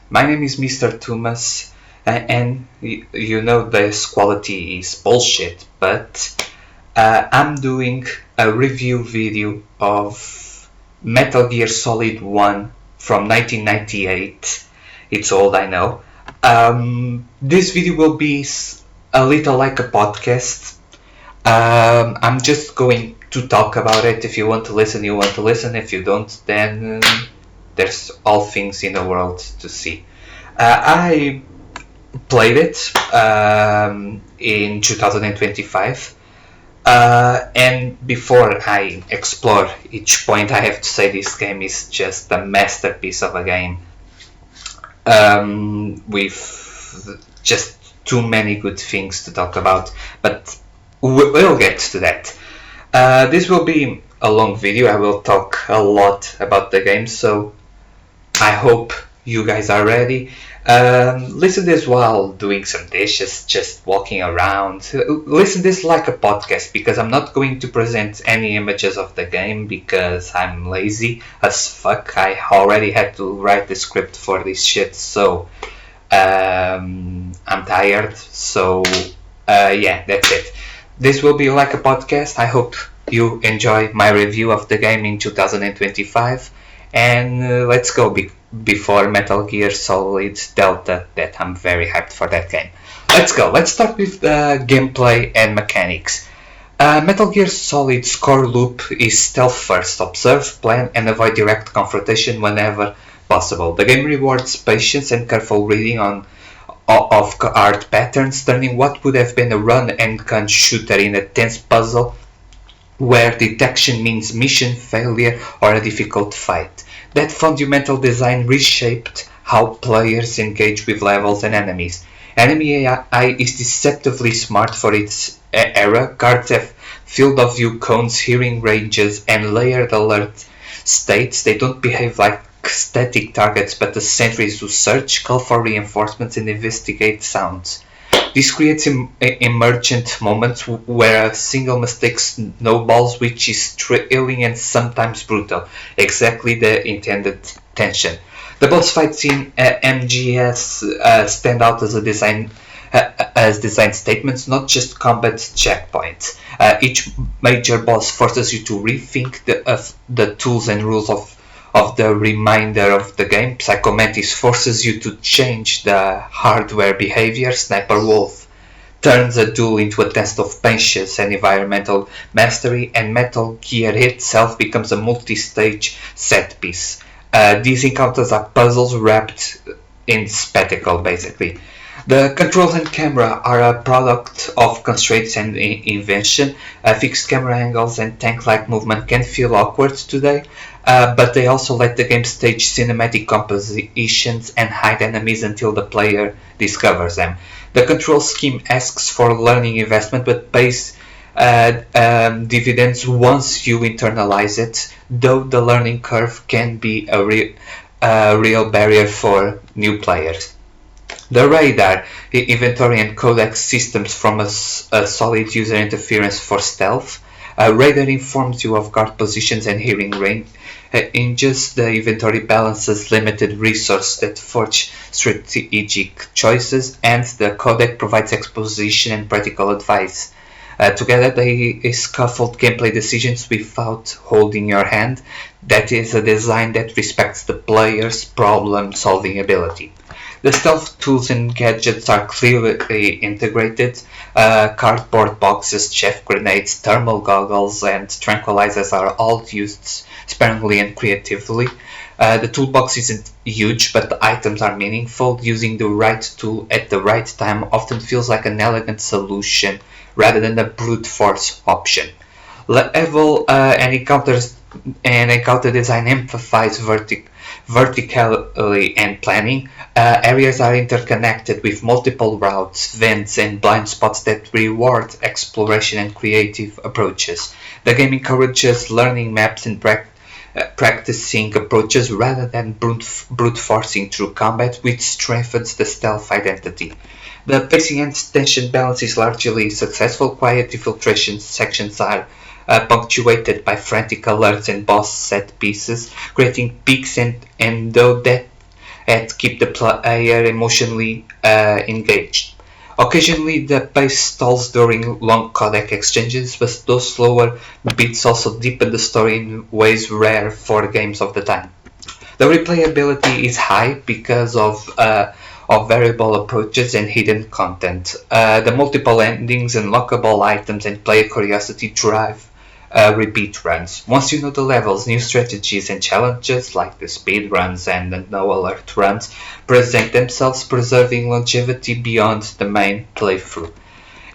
My name is Mr. Thomas, and you know this quality is bullshit, but I'm doing a review video of Metal Gear Solid 1 from 1998. It's old, I know. This video will be a little like a podcast. I'm just going to talk about it. If you want to listen, you want to listen. If you don't, then there's all things in the world to see. I played it in 2025. And before I explore each point, I have to say this game is just a masterpiece of a game with just too many good things to talk about, but we'll get to that. This will be a long video. I will talk a lot about the game, so I hope you guys are ready. Listen this while doing some dishes, just walking around. Listen this like a podcast because I'm not going to present any images of the game because I'm lazy as fuck. I already had to write the script for this shit, so I'm tired. So yeah, that's it. This will be like a podcast. I hope you enjoy my review of the game in 2025. And let's go before Metal Gear Solid Delta, that I'm very hyped for that game. Let's go. Let's start with gameplay and mechanics. Metal Gear Solid's core loop is stealth first, observe, plan, and avoid direct confrontation whenever possible. The game rewards patience and careful reading of art patterns, turning what would have been a run-and-gun shooter in a tense puzzle where detection means mission failure or a difficult fight. That fundamental design reshaped how players engage with levels and enemies. Enemy AI is deceptively smart for its era. Guards have field of view cones, hearing ranges, and layered alert states. They don't behave like static targets, but as sentries who search, call for reinforcements, and investigate sounds. This creates emergent moments where a single mistake snowballs, which is thrilling and sometimes brutal, exactly the intended tension. The boss fights in MGS stand out as design statements, not just combat checkpoints. Each major boss forces you to rethink the tools and rules of the remainder of the game. Psycho Mantis forces you to change the hardware behavior. Sniper Wolf turns a duel into a test of patience and environmental mastery, and Metal Gear itself becomes a multi-stage set piece. These encounters are puzzles wrapped in spectacle, basically. The controls and camera are a product of constraints and invention. Fixed camera angles and tank-like movement can feel awkward today, but they also let the game stage cinematic compositions and hide enemies until the player discovers them. The control scheme asks for learning investment, but pays dividends once you internalize it, though the learning curve can be a real barrier for new players. The radar, inventory, and codex systems from a solid user interference for stealth. Radar informs you of guard positions and hearing ranges. The inventory balances limited resources that forge strategic choices, and the codec provides exposition and practical advice. Together they scaffold gameplay decisions without holding your hand. That is a design that respects the player's problem-solving ability. The stealth tools and gadgets are clearly integrated. Cardboard boxes, chaff grenades, thermal goggles, and tranquilizers are all used sparingly and creatively. The toolbox isn't huge, but the items are meaningful. Using the right tool at the right time often feels like an elegant solution rather than a brute force option. Level and encounter design emphasize vertically and planning. Areas are interconnected with multiple routes, vents, and blind spots that reward exploration and creative approaches. The game encourages learning maps and practicing approaches rather than brute forcing through combat, which strengthens the stealth identity. The pacing and tension balance is largely successful. Quiet infiltration sections are punctuated by frantic alerts and boss set pieces, creating peaks and though that and keep the player emotionally engaged. Occasionally the pace stalls during long codec exchanges, but those slower beats also deepen the story in ways rare for games of the time. The replayability is high because of variable approaches and hidden content. The multiple endings, unlockable items, and player curiosity drive repeat runs. Once you know the levels, new strategies and challenges like the speed runs and the no alert runs present themselves, preserving longevity beyond the main playthrough.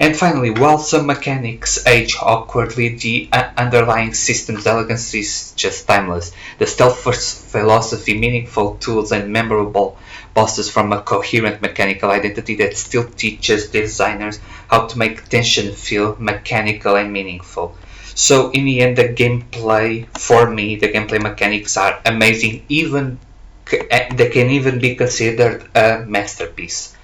And finally, while some mechanics age awkwardly, the underlying system's elegance is just timeless. The stealth first philosophy, meaningful tools, and memorable bosses form a coherent mechanical identity that still teaches designers how to make tension feel mechanical and meaningful. So in the end, the gameplay, for me, the gameplay mechanics are amazing. Even they can even be considered a masterpiece.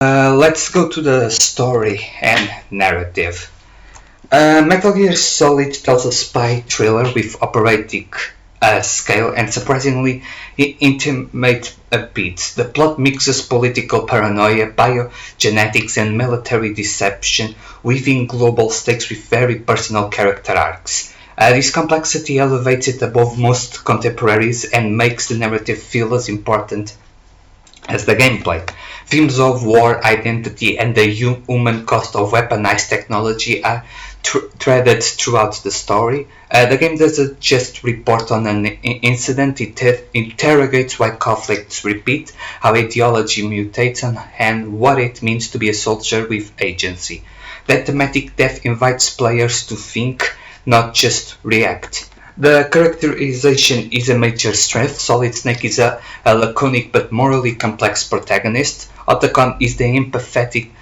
Let's go to the story and narrative. Metal Gear Solid tells a spy thriller with operatic scale and surprisingly intimate beats. The plot mixes political paranoia, biogenetics, and military deception, weaving global stakes with very personal character arcs. This complexity elevates it above most contemporaries and makes the narrative feel as important as the gameplay. Themes of war, identity, and the human cost of weaponized technology are threaded throughout the story. The game doesn't just report on an incident, it interrogates why conflicts repeat, how ideology mutates, and what it means to be a soldier with agency. That thematic depth invites players to think, not just react. The characterization is a major strength. Solid Snake is a laconic but morally complex protagonist. Otacon is the empathetic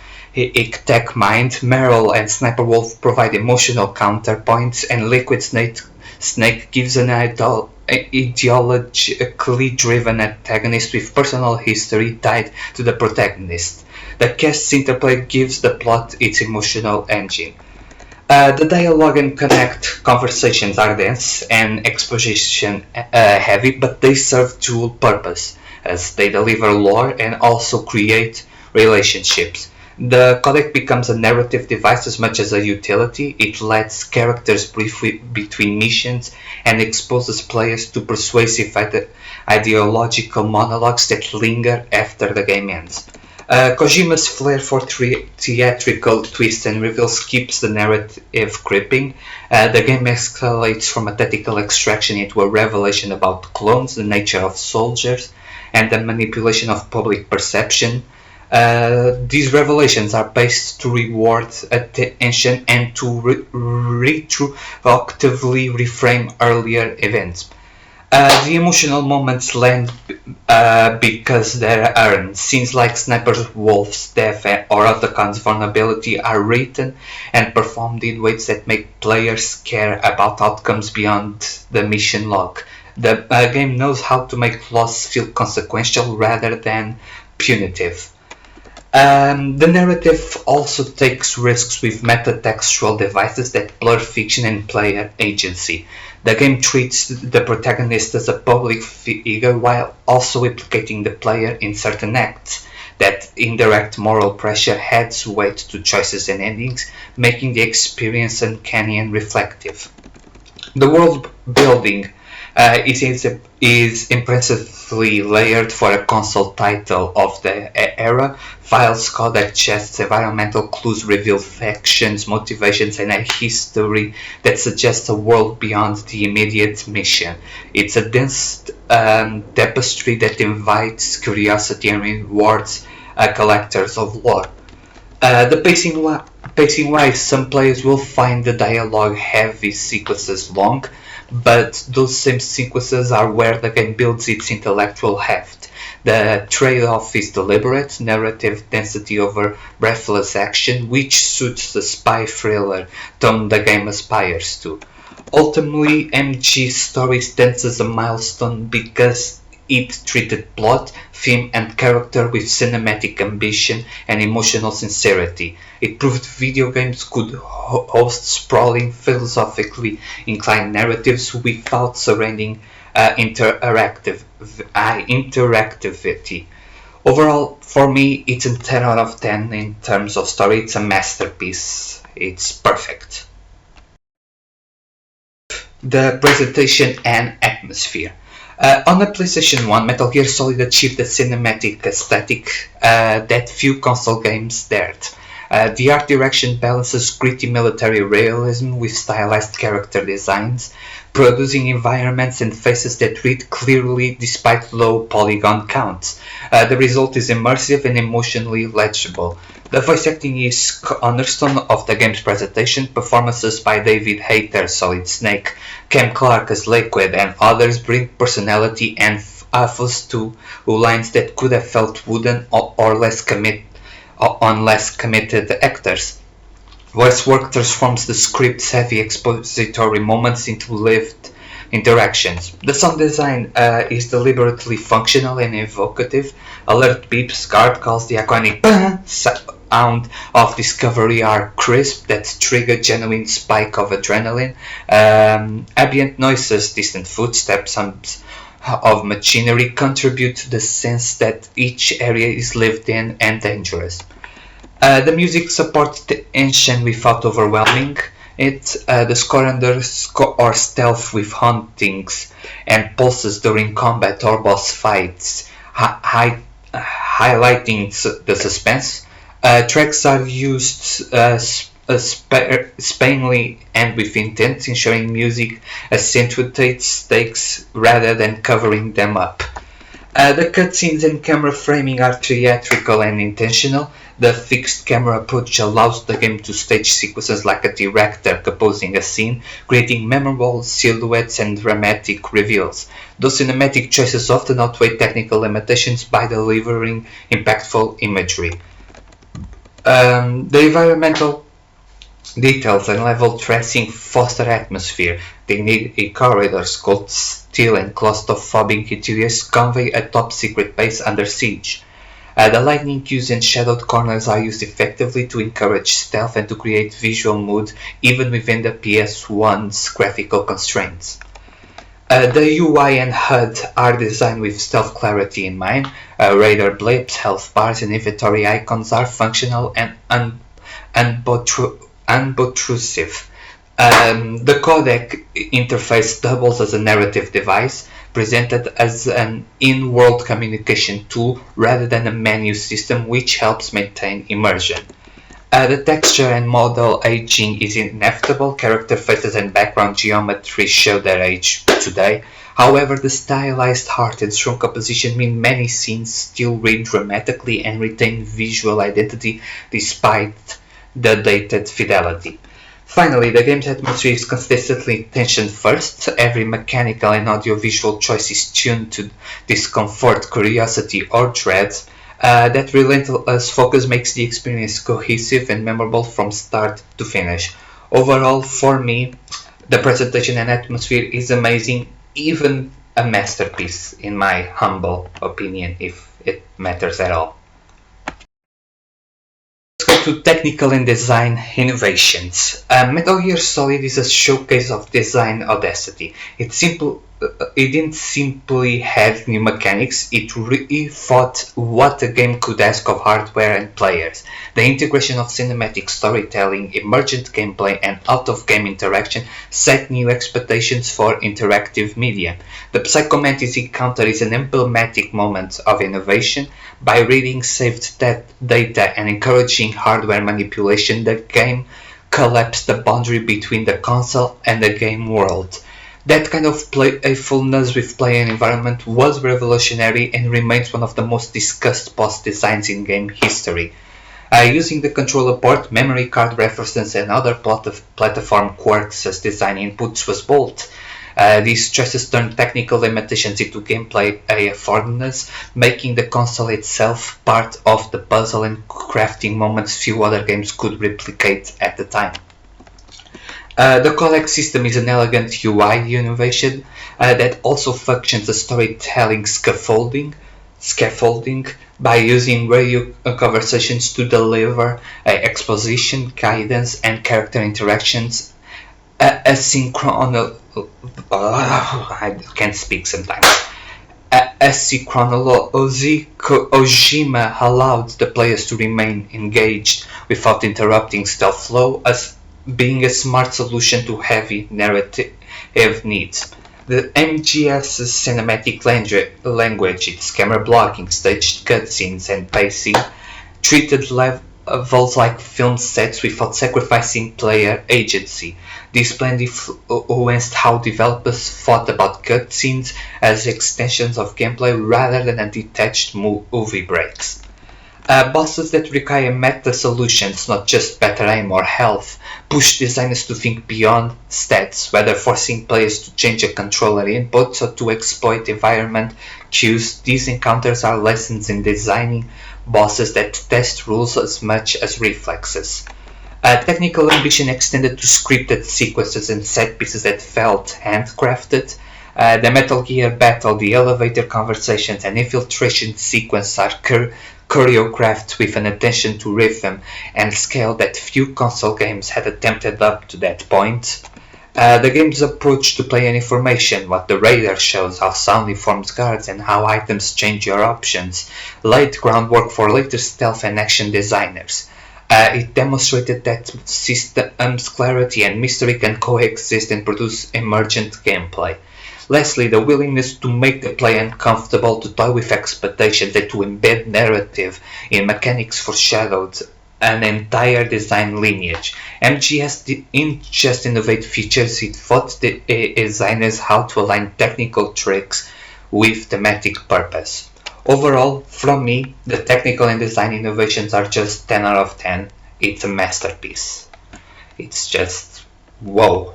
tech mind. Meryl and Sniper Wolf provide emotional counterpoints, and Liquid Snake gives an ideologically driven antagonist with personal history tied to the protagonist. The cast's interplay gives the plot its emotional engine. The dialogue and connect conversations are dense and exposition heavy, but they serve dual purpose as they deliver lore and also create relationships. The codec becomes a narrative device as much as a utility. It lets characters breathe between missions and exposes players to persuasive ideological monologues that linger after the game ends. Kojima's flair for theatrical twists and reveals keeps the narrative gripping. The game escalates from a tactical extraction into a revelation about clones, the nature of soldiers, and the manipulation of public perception. These revelations are based to reward attention and to retroactively reframe earlier events. The emotional moments land because they're earned. Scenes like Sniper Wolf's death or Otacon's vulnerability are written and performed in ways that make players care about outcomes beyond the mission log. The game knows how to make loss feel consequential rather than punitive. The narrative also takes risks with metatextual devices that blur fiction and player agency. The game treats the protagonist as a public figure while also implicating the player in certain acts. That indirect moral pressure adds weight to choices and endings, making the experience uncanny and reflective. The world building is impressively layered for a console title of the era. Files, codec chests, environmental clues reveal factions, motivations, and a history that suggests a world beyond the immediate mission. It's a dense tapestry that invites curiosity and rewards collectors of lore. The pacing wise, some players will find the dialogue heavy sequences long, but those same sequences are where the game builds its intellectual heft. The trade-off is deliberate, narrative density over breathless action, which suits the spy thriller tone the game aspires to. Ultimately, MG's story stands as a milestone because it treated plot, theme, and character with cinematic ambition and emotional sincerity. It proved video games could host sprawling, philosophically inclined narratives without surrendering interactivity. Overall, for me, it's a 10 out of 10 in terms of story. It's a masterpiece. It's perfect. The presentation and atmosphere. On the PlayStation 1, Metal Gear Solid achieved a cinematic aesthetic that few console games dared. The art direction balances gritty military realism with stylized character designs, producing environments and faces that read clearly despite low polygon counts. The result is immersive and emotionally legible. The voice acting is cornerstone of the game's presentation. Performances by David Hayter, Solid Snake, Cam Clark as Liquid, and others bring personality and affos to lines that could have felt wooden or less on less committed actors. Voice work transforms the script's heavy expository moments into lived interactions. The sound design is deliberately functional and evocative. Alert beeps, guard calls, the iconic sound of discovery are crisp that trigger genuine spike of adrenaline. Ambient noises, distant footsteps, of machinery contribute to the sense that each area is lived in and dangerous. The music supports the tension without overwhelming it. The score underscores stealth with hauntings and pulses during combat or boss fights, highlighting the suspense. Tracks are used sparingly and with intent, ensuring music accentuates stakes rather than covering them up. The cutscenes and camera framing are theatrical and intentional. The fixed camera approach allows the game to stage sequences like a director composing a scene, creating memorable silhouettes and dramatic reveals. Those cinematic choices often outweigh technical limitations by delivering impactful imagery. The environmental details and level tracing foster atmosphere. Dignity corridors, cold steel and claustrophobic interiors convey a top-secret base under siege. The lightning cues and shadowed corners are used effectively to encourage stealth and to create visual mood even within the PS1's graphical constraints. The UI and HUD are designed with stealth clarity in mind. Radar blips, health bars, and inventory icons are functional and unobtrusive. The codec interface doubles as a narrative device, presented as an in-world communication tool rather than a menu system, which helps maintain immersion. The texture and model aging is inevitable. Character faces and background geometry show their age today. However, the stylized art and strong composition mean many scenes still read dramatically and retain visual identity despite the dated fidelity. Finally, the game's atmosphere is consistently tension first. Every mechanical and audiovisual choice is tuned to discomfort, curiosity, or dread. That relentless focus makes the experience cohesive and memorable from start to finish. Overall, for me, the presentation and atmosphere is amazing, even a masterpiece, in my humble opinion, if it matters at all. Let's go to technical and design innovations. Metal Gear Solid is a showcase of design audacity. It didn't simply have new mechanics, it rethought what a game could ask of hardware and players. The integration of cinematic storytelling, emergent gameplay, and out-of-game interaction set new expectations for interactive media. The Psycho Mantis encounter is an emblematic moment of innovation. By reading saved data and encouraging hardware manipulation, the game collapsed the boundary between the console and the game world. That kind of playfulness with play and environment was revolutionary and remains one of the most discussed boss designs in game history. Using the controller port, memory card references, and other platform quirks as design inputs was bold. These choices turned technical limitations into gameplay affordableness, making the console itself part of the puzzle and crafting moments few other games could replicate at the time. The codec system is an elegant UI innovation that also functions as storytelling scaffolding by using radio conversations to deliver exposition, guidance, and character interactions asynchronously. I can't speak sometimes. As chronology, Kojima allowed the players to remain engaged without interrupting stealth flow, as being a smart solution to heavy narrative needs. The MGS's cinematic language, its camera blocking, staged cutscenes, and pacing treated levels like film sets without sacrificing player agency. This blend influenced how developers thought about cutscenes as extensions of gameplay rather than a detached movie breaks. Bosses that require meta solutions, not just better aim or health, push designers to think beyond stats, whether forcing players to change a controller inputs or to exploit environment cues. These encounters are lessons in designing bosses that test rules as much as reflexes. Technical ambition extended to scripted sequences and set pieces that felt handcrafted. The Metal Gear battle, the elevator conversations, and infiltration sequence are choreographed with an attention to rhythm and scale that few console games had attempted up to that point. The game's approach to player information, what the radar shows, how sound informs guards, and how items change your options, laid groundwork for later stealth and action designers. It demonstrated that systems clarity and mystery can coexist and produce emergent gameplay. Lastly, the willingness to make the player uncomfortable, to toy with expectations, and to embed narrative in mechanics foreshadowed an entire design lineage. MGS didn't just innovate features, it taught the designers how to align technical tricks with thematic purpose. Overall, from me, the technical and design innovations are just 10 out of 10. It's a masterpiece. It's just whoa.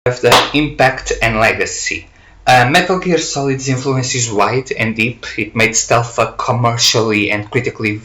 Of the impact and legacy. Metal Gear Solid's influence is wide and deep. It made stealth a commercially and critically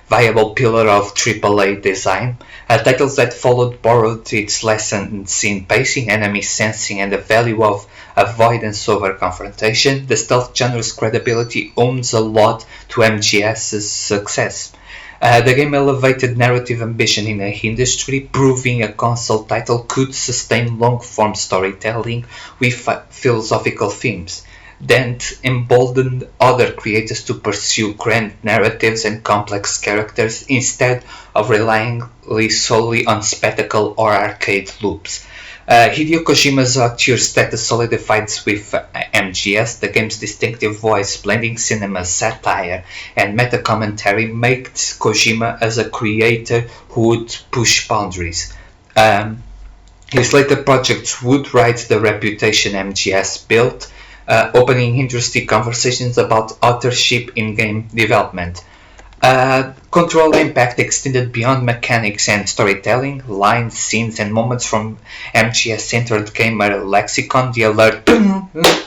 viable pillar of AAA design. Titles that followed borrowed its lessons in pacing, enemy sensing, and the value of avoidance over confrontation. The stealth genre's credibility owes a lot to MGS's success. The game elevated narrative ambition in the industry, proving a console title could sustain long-form storytelling with philosophical themes. Then emboldened other creators to pursue grand narratives and complex characters instead of relying solely on spectacle or arcade loops. Hideo Kojima's auteur status solidified with MGS. The game's distinctive voice, blending cinema, satire, and meta-commentary, made Kojima as a creator who would push boundaries. His later projects would ride the reputation MGS built, opening interesting conversations about authorship in game development. Control impact extended beyond mechanics and storytelling. Lines, scenes, and moments from MGS-centered gamer lexicon, the alert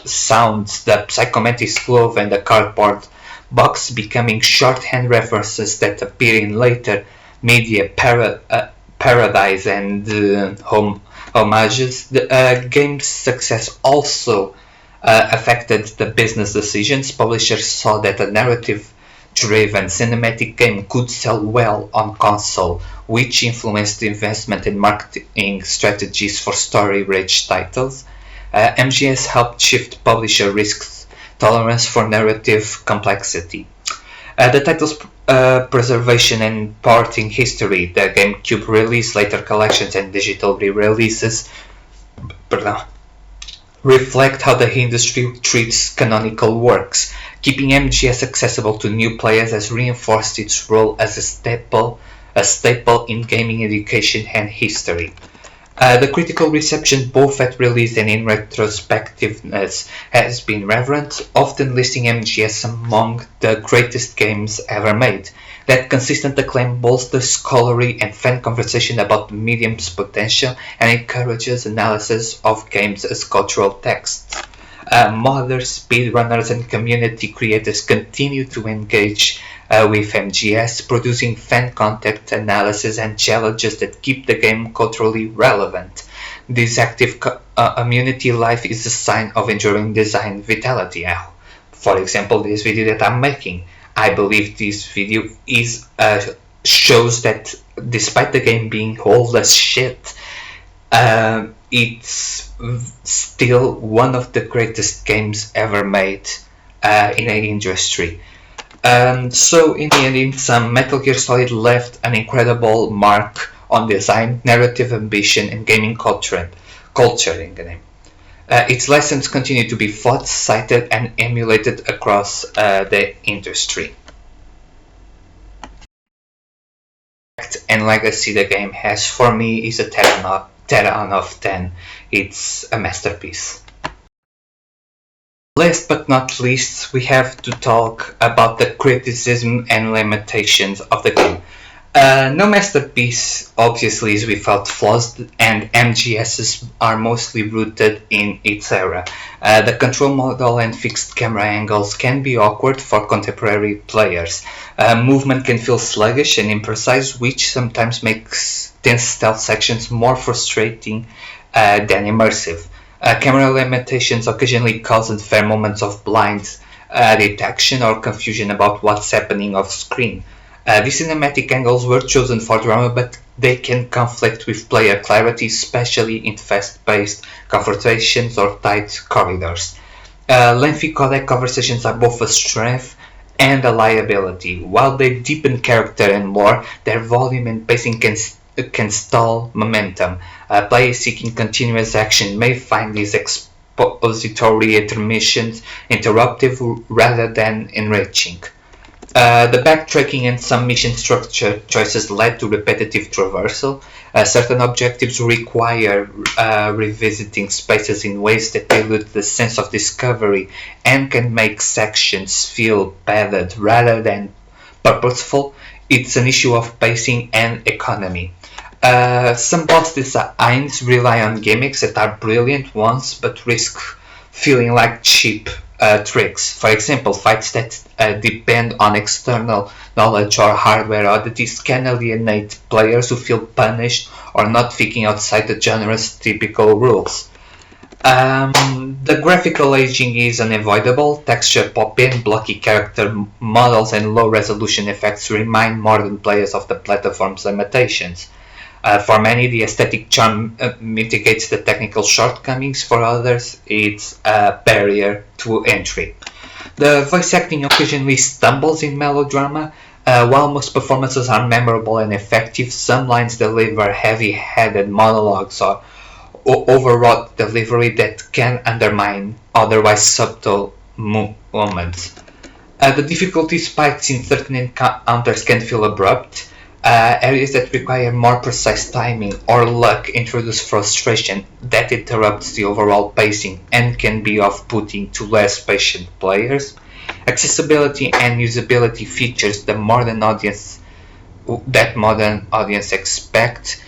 sounds, the psychometric glove, and the cardboard box becoming shorthand references that appear in later media paradise and homages. The game's success also affected the business decisions. Publishers saw that a narrative-driven cinematic game could sell well on console, which influenced investment in marketing strategies for story-rich titles. MGS helped shift publisher risk tolerance for narrative complexity. The title's preservation and porting history, the GameCube release, later collections, and digital re-releases, reflect how the industry treats canonical works. Keeping MGS accessible to new players has reinforced its role as a staple in gaming education and history. The critical reception both at release and in retrospectiveness has been reverent, often listing MGS among the greatest games ever made. That consistent acclaim bolsters scholarly and fan conversation about the medium's potential and encourages analysis of games as cultural texts. Modders, speedrunners, and community creators continue to engage with MGS, producing fan content analysis and challenges that keep the game culturally relevant. This active community life is a sign of enduring design vitality. For example, this video that I'm making, I believe this video shows that despite the game being old as shit, it's still one of the greatest games ever made in an industry. So in the end, in sum, Metal Gear Solid left an incredible mark on design, narrative ambition, and gaming culture in the game. Its lessons continue to be fought, cited, and emulated across the industry. And legacy the game has for me is a 10 of 10. It's a masterpiece. Last but not least, we have to talk about the criticism and limitations of the game. No masterpiece obviously is without flaws, and MGSs are mostly rooted in its era. The control model and fixed camera angles can be awkward for contemporary players. Movement can feel sluggish and imprecise, which sometimes makes tense stealth sections more frustrating than immersive. Camera limitations occasionally cause unfair moments of blind detection or confusion about what's happening off screen. These cinematic angles were chosen for drama, but they can conflict with player clarity, especially in fast-paced confrontations or tight corridors. Lengthy codec conversations are both a strength and a liability. While they deepen character and lore, their volume and pacing can stall momentum. Players seeking continuous action may find these expository intermissions interruptive rather than enriching. The backtracking and some mission structure choices led to repetitive traversal. Certain objectives require revisiting spaces in ways that dilute the sense of discovery and can make sections feel padded rather than purposeful. It's an issue of pacing and economy. Some boss designs rely on gimmicks that are brilliant ones but risk feeling like cheap tricks. For example, fights that depend on external knowledge or hardware oddities can alienate players who feel punished or not thinking outside the genre's typical rules. The graphical aging is unavoidable. Texture pop-in, blocky character models, and low-resolution effects remind modern players of the platform's limitations. For many, the aesthetic charm mitigates the technical shortcomings. For others, it's a barrier to entry. The voice acting occasionally stumbles in melodrama. While most performances are memorable and effective, some lines deliver heavy-handed monologues or overwrought delivery that can undermine otherwise subtle moments. The difficulty spikes in certain encounters can feel abrupt. Areas that require more precise timing or luck introduce frustration that interrupts the overall pacing and can be off-putting to less patient players. Accessibility and usability features that modern audience expect.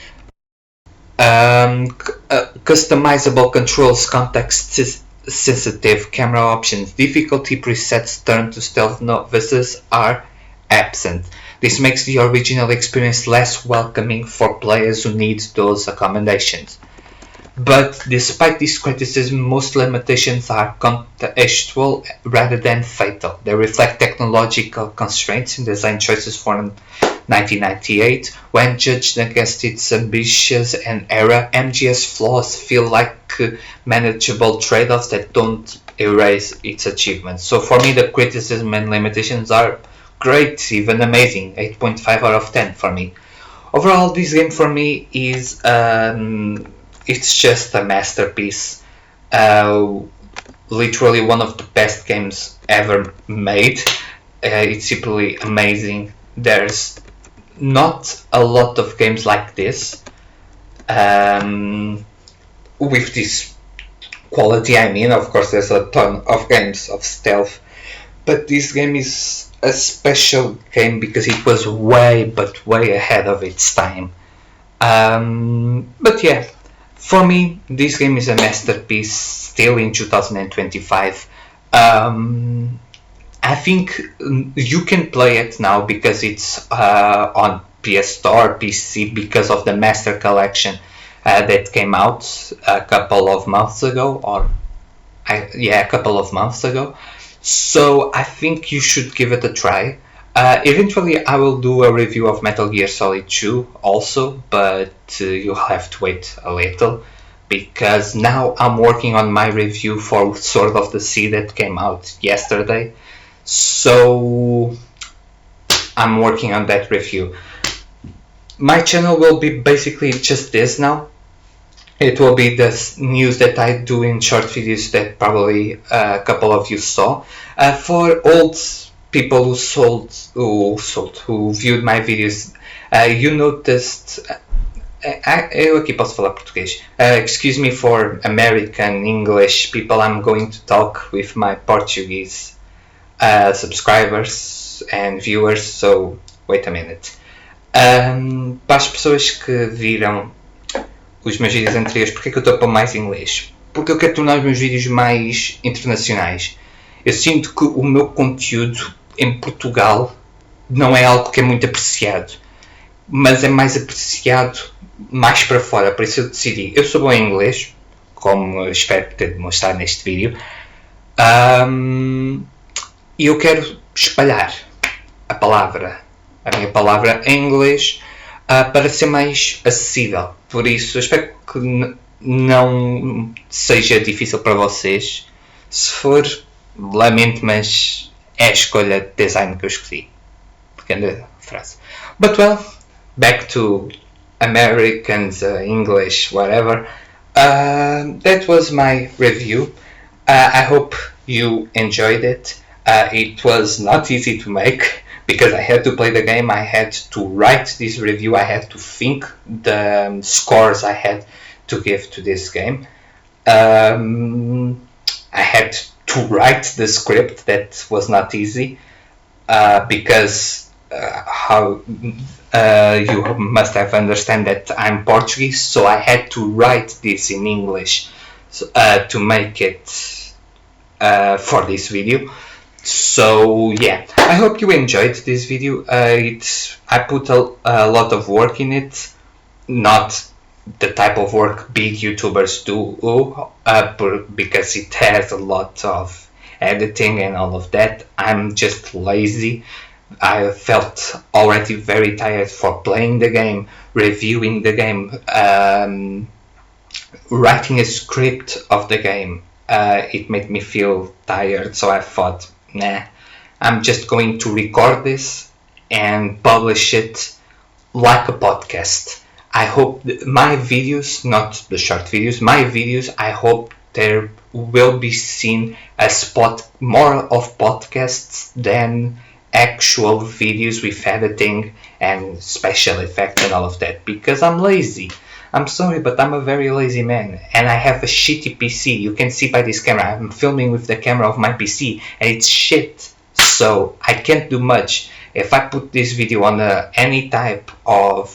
Customizable controls, context-sensitive camera options, difficulty presets turned to stealth novices are absent. This makes the original experience less welcoming for players who need those accommodations. But despite this criticism, most limitations are contextual rather than fatal. They reflect technological constraints and design choices from 1998. When judged against its ambitious and era, MGS flaws feel like manageable trade-offs that don't erase its achievements. So for me, the criticism and limitations are great, even amazing. 8.5 out of 10 for me. Overall, this game for me is it's just a masterpiece. Literally one of the best games ever made. It's simply amazing. There's not a lot of games like this with this quality. I mean, of course, there's a ton of games of stealth, but this game is a special game because it was way ahead of its time. But yeah, for me, this game is a masterpiece still in 2025. I think you can play it now because it's on PS Store, PC, because of the Master Collection that came out a couple of months ago, a couple of months ago. So I think you should give it a try. Eventually I will do a review of Metal Gear Solid 2 also, but you'll have to wait a little. because now I'm working on my review for Sword of the Sea that came out yesterday. So I'm working on that review. My channel will be basically just this now. It will be the news that I do in short videos that probably a couple of you saw. For old people who viewed my videos, you noticed. Eu aqui posso falar português. Excuse me for American English people. I'm going to talk with my Portuguese subscribers and viewers. So wait a minute. Para as pessoas que viram os meus vídeos anteriores, porque é que eu estou para mais inglês? Porque eu quero tornar os meus vídeos mais internacionais. Eu sinto que o meu conteúdo em Portugal não é algo que é muito apreciado, mas é mais apreciado mais para fora, por isso eu decidi. Eu sou bom em inglês, como espero ter demonstrado neste vídeo, e eu quero espalhar a minha palavra em inglês, para ser mais acessível. Por isso, eu espero que não seja difícil para vocês. Se for, lamento, mas é a escolha de design que eu escolhi. Pequena frase. But well, back to Americans, English, whatever. That was my review. I hope you enjoyed it. It was not easy to make because I had to play the game, I had to write this review, I had to think the scores I had to give to this game. I had to write the script, that was not easy, because how you must have understand that I'm Portuguese, so I had to write this in English to make it for this video. So yeah, I hope you enjoyed this video. I put a lot of work in it, not the type of work big YouTubers do, because it has a lot of editing and all of that. I'm just lazy. I felt already very tired for playing the game, reviewing the game, writing a script of the game. It made me feel tired, so I thought, nah, I'm just going to record this and publish it like a podcast. I hope my videos, not the short videos, my videos, I hope there will be seen as more of podcasts than actual videos with editing and special effects and all of that, because I'm lazy. I'm sorry, but I'm a very lazy man, and I have a shitty PC. You can see by this camera, I'm filming with the camera of my PC, and it's shit, so I can't do much. If I put this video on any type of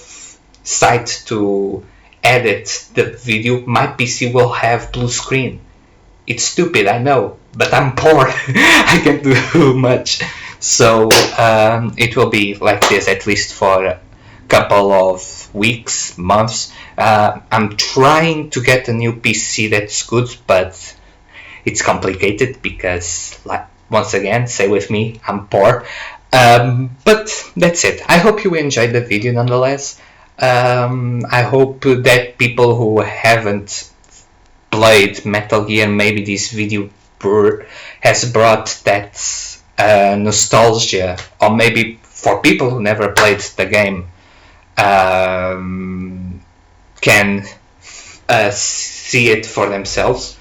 site to edit the video, my PC will have blue screen. It's stupid, I know, but I'm poor. I can't do much. So it will be like this at least for a couple of weeks, months. I'm trying to get a new PC that's good, but it's complicated because, like, once again, say with me, I'm poor. But that's it. I hope you enjoyed the video nonetheless. I hope that people who haven't played Metal Gear, maybe this video has brought that nostalgia, or maybe for people who never played the game, can see it for themselves.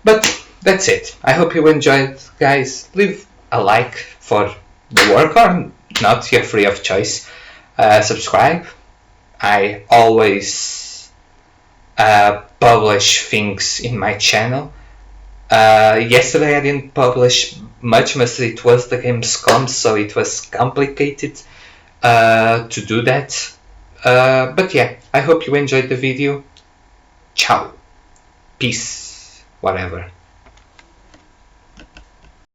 But that's it. I hope you enjoyed, guys. Leave a like for the work, or not, you're free of choice. Subscribe. I always publish things in my channel. Yesterday I didn't publish much, mostly it was the Gamescom, so it was complicated to do that. But yeah, I hope you enjoyed the video. Ciao. Peace. Whatever.